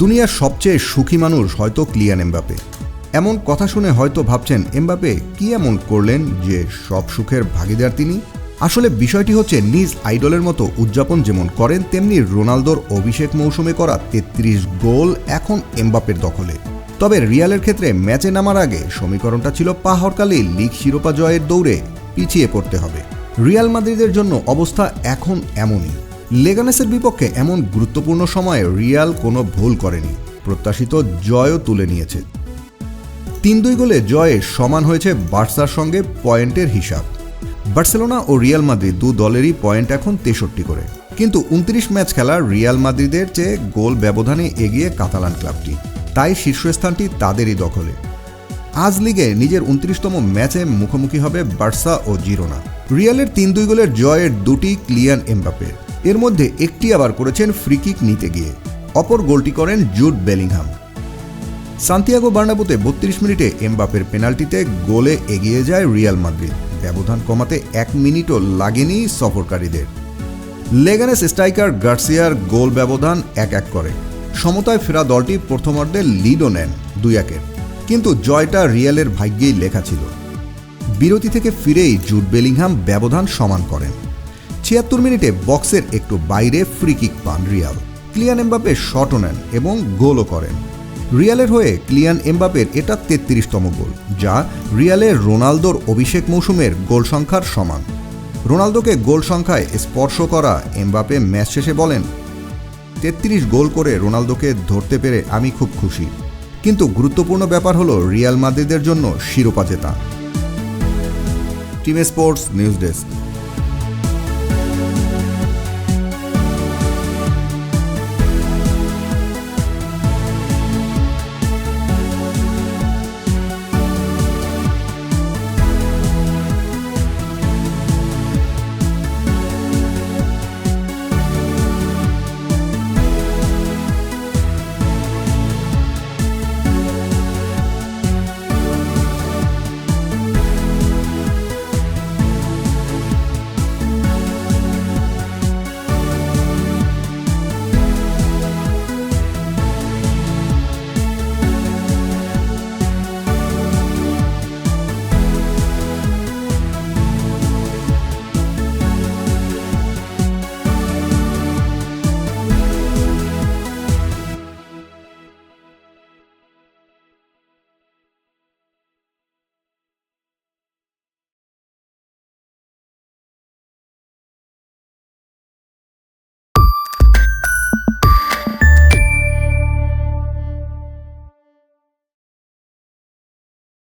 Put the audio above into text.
দুনিয়ার সবচেয়ে সুখী মানুষ হয়তো কিলিয়ান এমবাপে। এমন কথা শুনে হয়তো ভাবছেন এমবাপে কি এমন করলেন যে সব সুখের ভাগিদার তিনি। আসলে বিষয়টি হচ্ছে নিজ আইডলের মতো উদযাপন যেমন করেন তেমনি রোনালদোর অভিষেক মৌসুমে করা 33 গোল এখন এমবাপের দখলে। তবে রিয়ালের ক্ষেত্রে ম্যাচে নামার আগে সমীকরণটা ছিল পাহাড়কালি লিগ শিরোপা জয়ের দৌড়ে পিছিয়ে পড়তে হবে। রিয়াল মাদ্রিদের জন্য অবস্থা এখন এমনই। লেগানেসের বিপক্ষে এমন গুরুত্বপূর্ণ সময়ে রিয়াল কোনো ভুল করেনি, প্রত্যাশিত জয়ও তুলে নিয়েছে। 3-2 গোলে জয়ে সমান হয়েছে বার্সার সঙ্গে পয়েন্টের হিসাব। বার্সেলোনা ও রিয়াল মাদ্রিদ দু দলেরই পয়েন্ট এখন 63 করে, কিন্তু 29 ম্যাচ খেলা রিয়াল মাদ্রিদের চেয়ে গোল ব্যবধানে এগিয়ে কাতালান ক্লাবটি, তাই শীর্ষস্থানটি তাদেরই দখলে। আজ লিগে নিজের 29তম ম্যাচে মুখোমুখি হবে বার্সা ও জিরোনা। রিয়ালের 3-2 গোলের জয়ের দুটি কিলিয়ান এমবাপের, এর মধ্যে একটি আবার করেছেন ফ্রিকিক নিতে গিয়ে, অপর গোলটি করেন জুড বেলিংহাম। সান্তিয়াগো বার্নাব্যুতে 32 মিনিটে এমবাপের পেনাল্টিতে গোলে এগিয়ে যায় রিয়াল মাদ্রিদ। ব্যবধান কমাতে 1 মিনিটও লাগেনি সফরকারীদের। লেগানেস স্ট্রাইকার গার্সিয়ার গোল ব্যবধান 1-1 করে। সমতায় ফেরা দলটি প্রথমার্ধে লিডও নেন 2-1, কিন্তু জয়টা রিয়ালের ভাগ্যেই লেখা ছিল। বিরতি থেকে ফিরেই জুড বেলিংহাম ব্যবধান সমান করেন। 76 মিনিটে বক্সের একটু বাইরে ফ্রি কিক পান রিয়াল। কিলিয়ান এমবাপে শটও নেন এবং গোলও করেন। রিয়ালের হয়ে কিলিয়ান এমবাপের এটা 33তম গোল, যা রিয়ালের রোনালদোর অভিষেক মৌসুমের গোল সংখ্যার সমান। রোনালদোকে গোল সংখ্যায় স্পর্শ করা এমবাপে ম্যাচ শেষে বলেন, 33 গোল করে রোনালদোকে ধরতে পেরে আমি খুব খুশি, কিন্তু গুরুত্বপূর্ণ ব্যাপার হলো রিয়াল মাদ্রিদের জন্য শিরোপা জেতা। Team sports news desk.